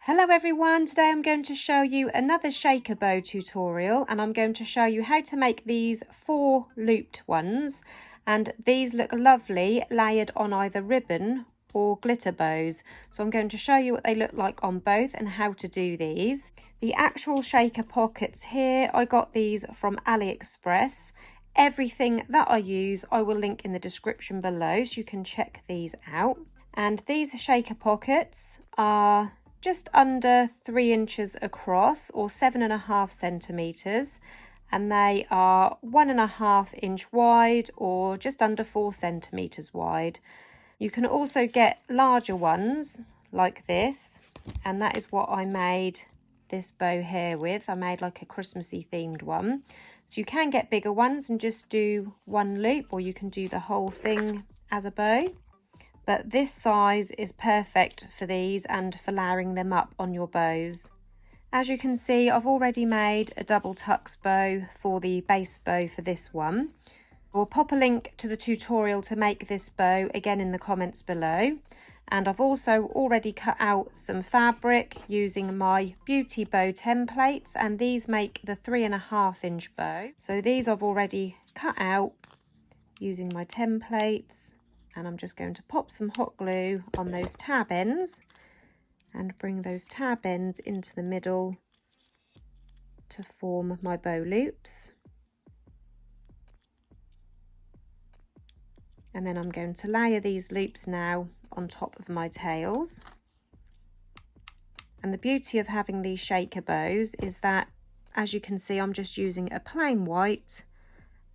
Hello everyone, today I'm going to show you another shaker bow tutorial and I'm going to show you how to make these 4 looped ones, and these look lovely layered on either ribbon or glitter bows. So I'm going to show you what they look like on both and how to do these. The actual shaker pockets here, I got these from AliExpress. Everything that I use I will link in the description below so you can check these out. And these shaker pockets are just under 3 inches across, or 7.5 centimeters, and they are 1.5 inch wide, or just under 4 centimeters wide. You can also get larger ones like this, and that is what I made this bow here with. I made like a Christmassy themed one. So you can get bigger ones and just do one loop, or you can do the whole thing as a bow. But this size is perfect for these and for layering them up on your bows. As you can see, I've already made a double tux bow for the base bow for this one. We'll pop a link to the tutorial to make this bow again in the comments below. And I've also already cut out some fabric using my Beauty Bow templates, and these make the 3.5 inch bow. So these I've already cut out using my templates. And I'm just going to pop some hot glue on those tab ends and bring those tab ends into the middle to form my bow loops. And then I'm going to layer these loops now on top of my tails. And the beauty of having these shaker bows is that, as you can see, I'm just using a plain white,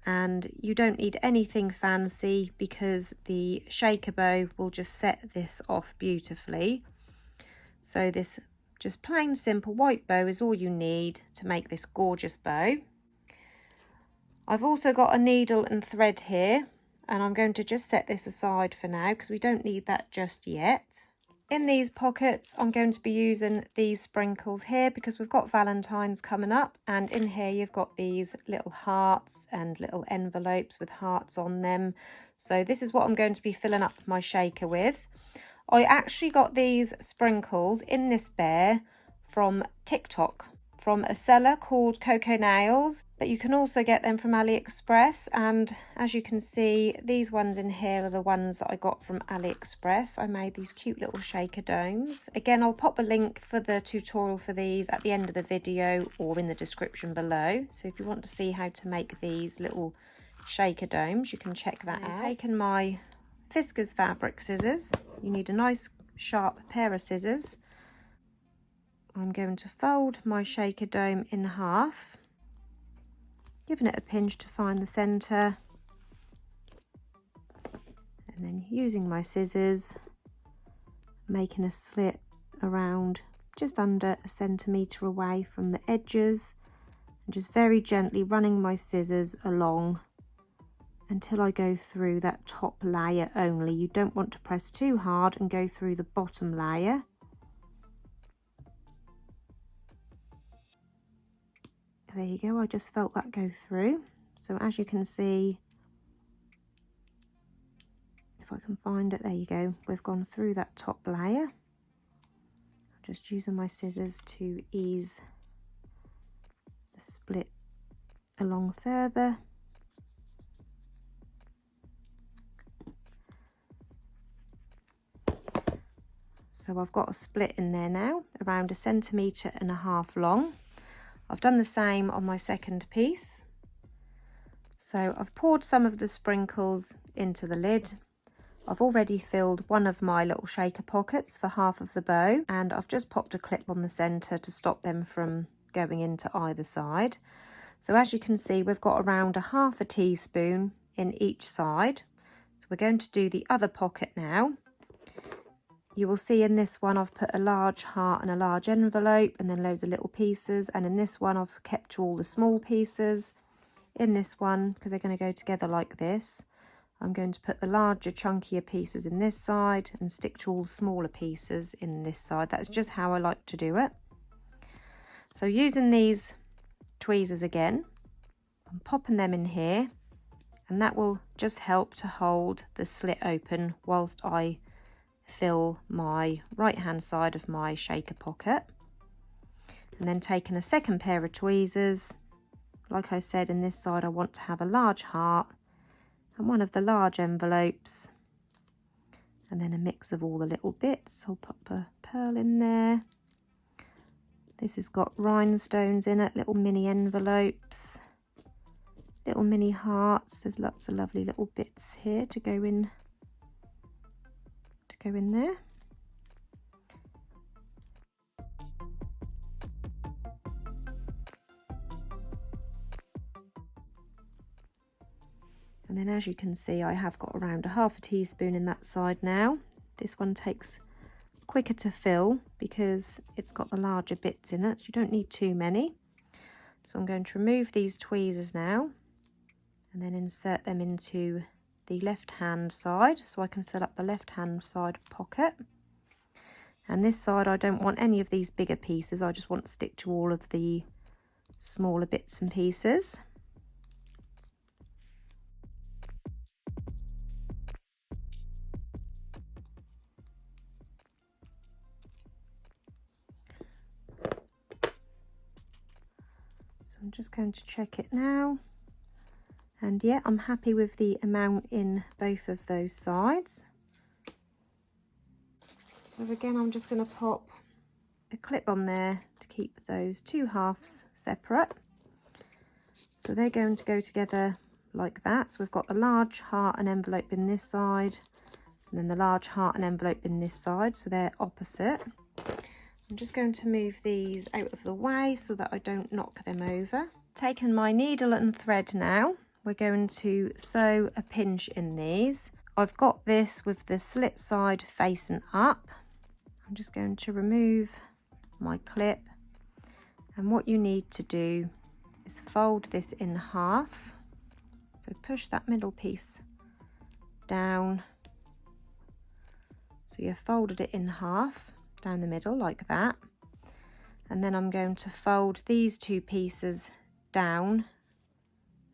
and you don't need anything fancy because the shaker bow will just set this off beautifully. So this just plain simple white bow is all you need to make this gorgeous bow. I've also got a needle and thread here, and I'm going to just set this aside for now because we don't need that just yet. In these pockets, I'm going to be using these sprinkles here because we've got Valentine's coming up, and in here you've got these little hearts and little envelopes with hearts on them. So this is what I'm going to be filling up my shaker with. I actually got these sprinkles in this bear from TikTok, from a seller called Coco Nails, but you can also get them from AliExpress. And as you can see, these ones in here are the ones that I got from AliExpress. I made these cute little shaker domes. Again, I'll pop a link for the tutorial for these at the end of the video or in the description below. So if you want to see how to make these little shaker domes, you can check that out. I've taken my Fiskars fabric scissors. You need a nice sharp pair of scissors. I'm going to fold my shaker dome in half, giving it a pinch to find the centre, and then using my scissors, making a slit around just under 1 centimetre away from the edges, and just very gently running my scissors along until I go through that top layer only. You don't want to press too hard and go through the bottom layer. There you go, I just felt that go through. So as you can see, if I can find it, there you go, we've gone through that top layer. I'm just using my scissors to ease the split along further. So I've got a split in there now, around 1.5 centimetres long. I've done the same on my second piece. So I've poured some of the sprinkles into the lid. I've already filled one of my little shaker pockets for half of the bow, and I've just popped a clip on the centre to stop them from going into either side. So as you can see, we've got around 1/2 teaspoon in each side. So we're going to do the other pocket now. You will see in this one I've put a large heart and a large envelope and then loads of little pieces, and in this one I've kept all the small pieces. In this one, because they're going to go together like this, I'm going to put the larger chunkier pieces in this side and stick to all the smaller pieces in this side. That's just how I like to do it. So using these tweezers again, I'm popping them in here, and that will just help to hold the slit open whilst I fill my right hand side of my shaker pocket. And then taking a second pair of tweezers, like I said, in this side I want to have a large heart and one of the large envelopes, and then a mix of all the little bits. I'll pop a pearl in there. This has got rhinestones in it, little mini envelopes, little mini hearts. There's lots of lovely little bits here to go in there. And then, as you can see, I have got around a half a teaspoon in that side now. This one takes quicker to fill because it's got the larger bits in it. You don't need too many. So I'm going to remove these tweezers now and then insert them into the left hand side so I can fill up the left hand side pocket. And this side I don't want any of these bigger pieces, I just want to stick to all of the smaller bits and pieces. So I'm just going to check it now, and yeah, I'm happy with the amount in both of those sides. So again, I'm just going to pop a clip on there to keep those two halves separate. So they're going to go together like that. So we've got the large heart and envelope in this side, and then the large heart and envelope in this side, so they're opposite. I'm just going to move these out of the way so that I don't knock them over. Taking my needle and thread now, we're going to sew a pinch in these. I've got this with the slit side facing up. I'm just going to remove my clip, and what you need to do is fold this in half. So push that middle piece down. So you've folded it in half down the middle like that, and then I'm going to fold these two pieces down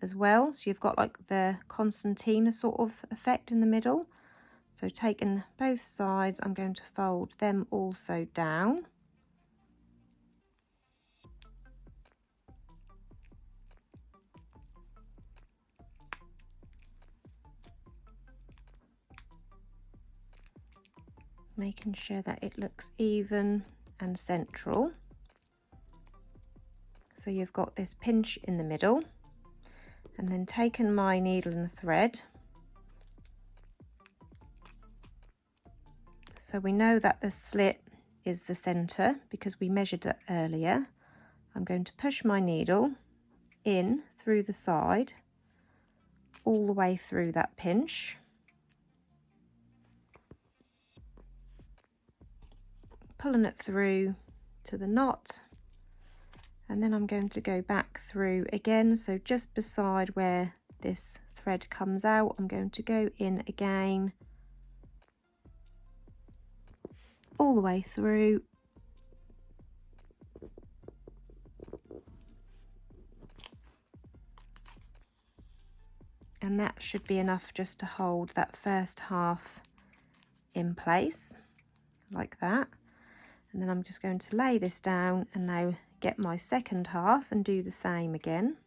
as well, so you've got like the concertina sort of effect in the middle. So taking both sides, I'm going to fold them also down. Making sure that it looks even and central. So you've got this pinch in the middle, and then taking my needle and thread. So we know that the slit is the center because we measured that earlier. I'm going to push my needle in through the side, all the way through that pinch. Pulling it through to the knot, and then I'm going to go back through again, so just beside where this thread comes out, I'm going to go in again all the way through, and that should be enough just to hold that first half in place like that. And then I'm just going to lay this down and now get my second half and do the same again.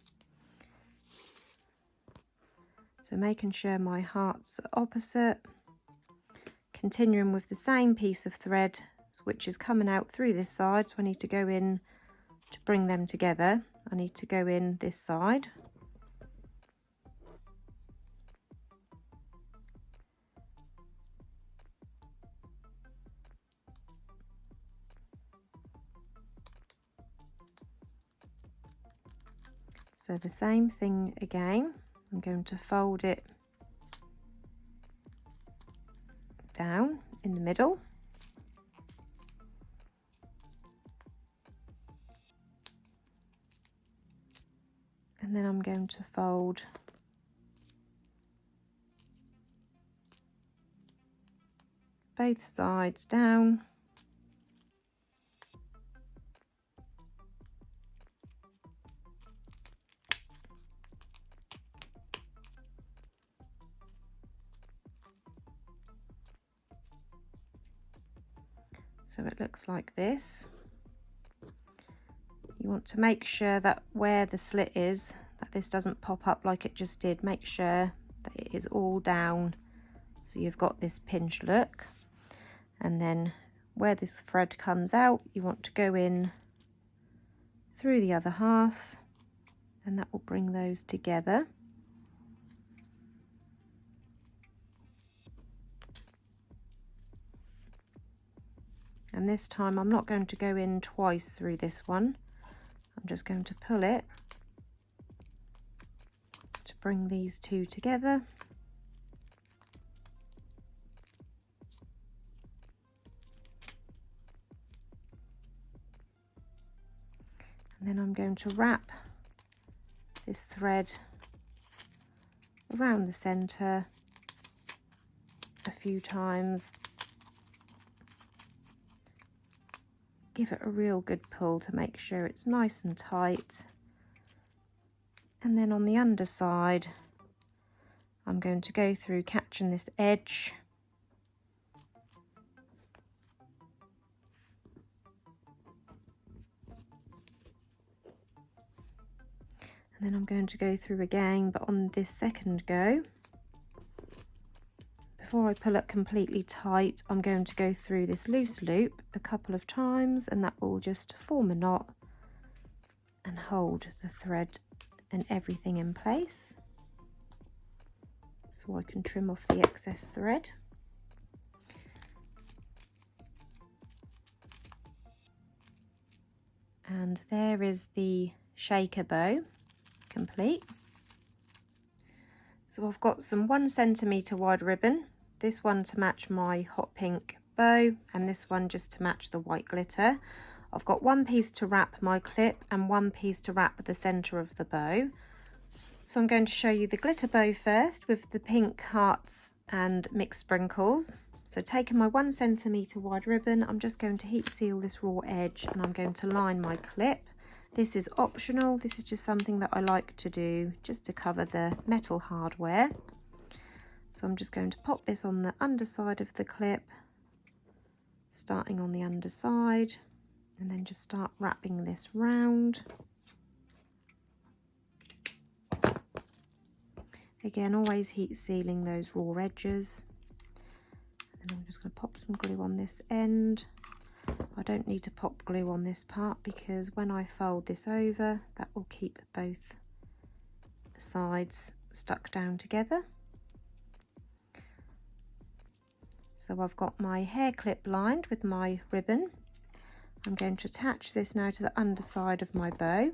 So making sure my hearts are opposite, continuing with the same piece of thread which is coming out through this side. So I need to go in to bring them together. I need to go in this side. So the same thing again, I'm going to fold it down in the middle. And then I'm going to fold both sides down. So it looks like this. You want to make sure that where the slit is, that this doesn't pop up like it just did. Make sure that it is all down so you've got this pinched look. And then where this thread comes out, you want to go in through the other half, and that will bring those together. And this time I'm not going to go in twice through this one. I'm just going to pull it to bring these two together. And then I'm going to wrap this thread around the centre a few times. Give it a real good pull to make sure it's nice and tight. And then on the underside, I'm going to go through catching this edge. And then I'm going to go through again, but on this second go, before I pull it completely tight, I'm going to go through this loose loop a couple of times, and that will just form a knot and hold the thread and everything in place. So I can trim off the excess thread. And there is the shaker bow complete. So I've got some 1 centimetre wide ribbon, this one to match my hot pink bow and this one just to match the white glitter. I've got 1 piece to wrap my clip and 1 piece to wrap the centre of the bow. So I'm going to show you the glitter bow first with the pink hearts and mixed sprinkles. So taking my 1 centimetre wide ribbon, I'm just going to heat seal this raw edge and I'm going to line my clip. This is optional, this is just something that I like to do just to cover the metal hardware. So I'm just going to pop this on the underside of the clip, starting on the underside, and then just start wrapping this round. Again, always heat sealing those raw edges. And I'm just going to pop some glue on this end. I don't need to pop glue on this part because when I fold this over, that will keep both sides stuck down together. So I've got my hair clip lined with my ribbon. I'm going to attach this now to the underside of my bow.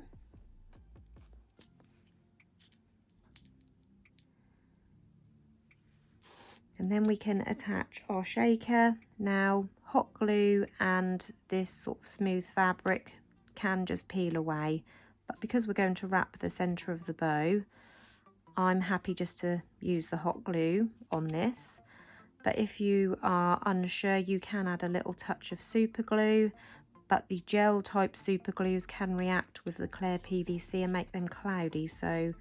And then we can attach our shaker. Now, hot glue and this sort of smooth fabric can just peel away, but because we're going to wrap the centre of the bow, I'm happy just to use the hot glue on this. But if you are unsure, you can add a little touch of super glue, but the gel type super glues can react with the clear PVC and make them cloudy, so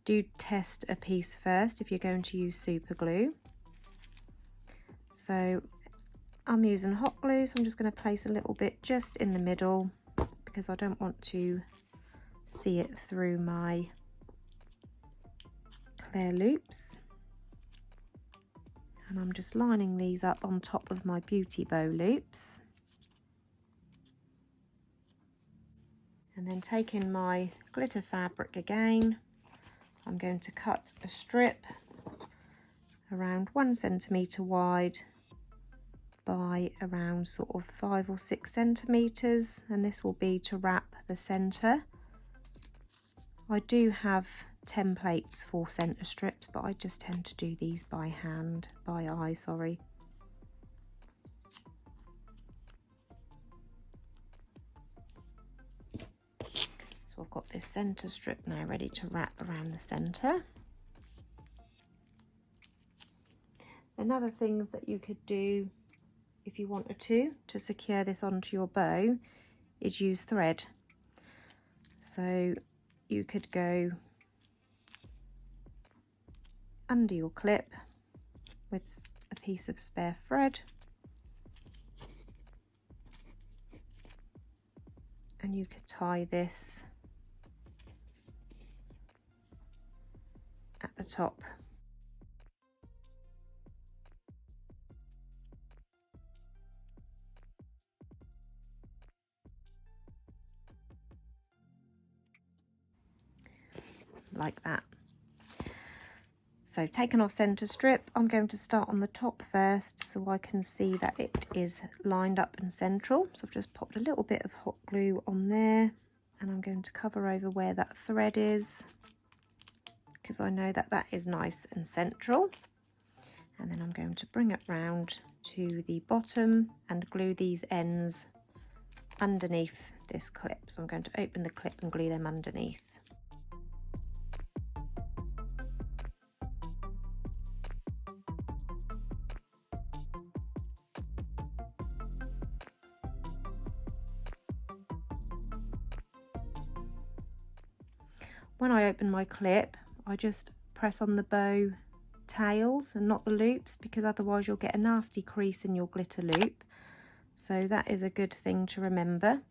do test a piece first if you're going to use super glue. So I'm using hot glue, so I'm just going to place a little bit just in the middle because I don't want to see it through my clear loops. And I'm just lining these up on top of my beauty bow loops. And then taking my glitter fabric again, I'm going to cut a strip around 1 centimetre wide by around sort of 5 or 6 centimetres, and this will be to wrap the centre. I do have templates for centre strips, but I just tend to do these by eye, sorry. So I've got this centre strip now ready to wrap around the centre. Another thing that you could do if you wanted to secure this onto your bow is use thread. So you could go under your clip with a piece of spare thread and you could tie this at the top. Like that. So taking our centre strip, I'm going to start on the top first so I can see that it is lined up and central. So I've just popped a little bit of hot glue on there, and I'm going to cover over where that thread is because I know that that is nice and central. And then I'm going to bring it round to the bottom and glue these ends underneath this clip. So I'm going to open the clip and glue them underneath. When I open my clip, I just press on the bow tails and not the loops, because otherwise you'll get a nasty crease in your glitter loop. So that is a good thing to remember.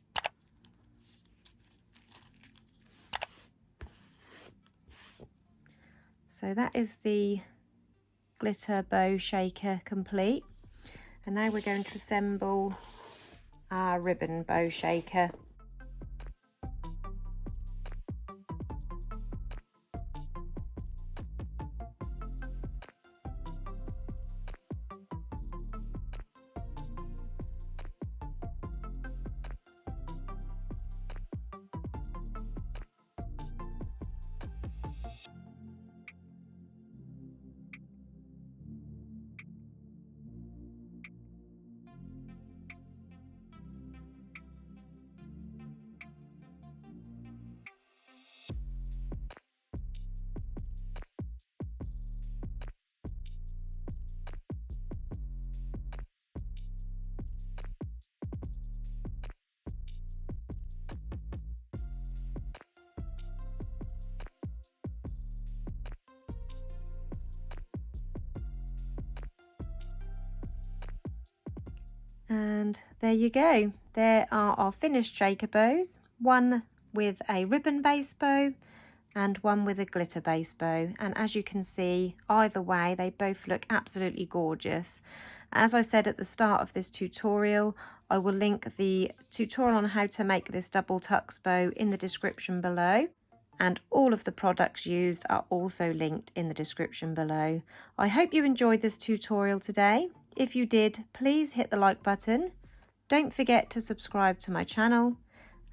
So that is the glitter bow shaker complete. And now we're going to assemble our ribbon bow shaker. And there you go. There are our finished shaker bows, one with a ribbon base bow and one with a glitter base bow. And as you can see, either way, they both look absolutely gorgeous. As I said at the start of this tutorial, I will link the tutorial on how to make this double tucks bow in the description below. And all of the products used are also linked in the description below. I hope you enjoyed this tutorial today. If you did, please hit the like button. Don't forget to subscribe to my channel.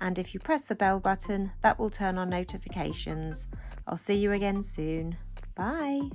And if you press the bell button, that will turn on notifications. I'll see you again soon. Bye.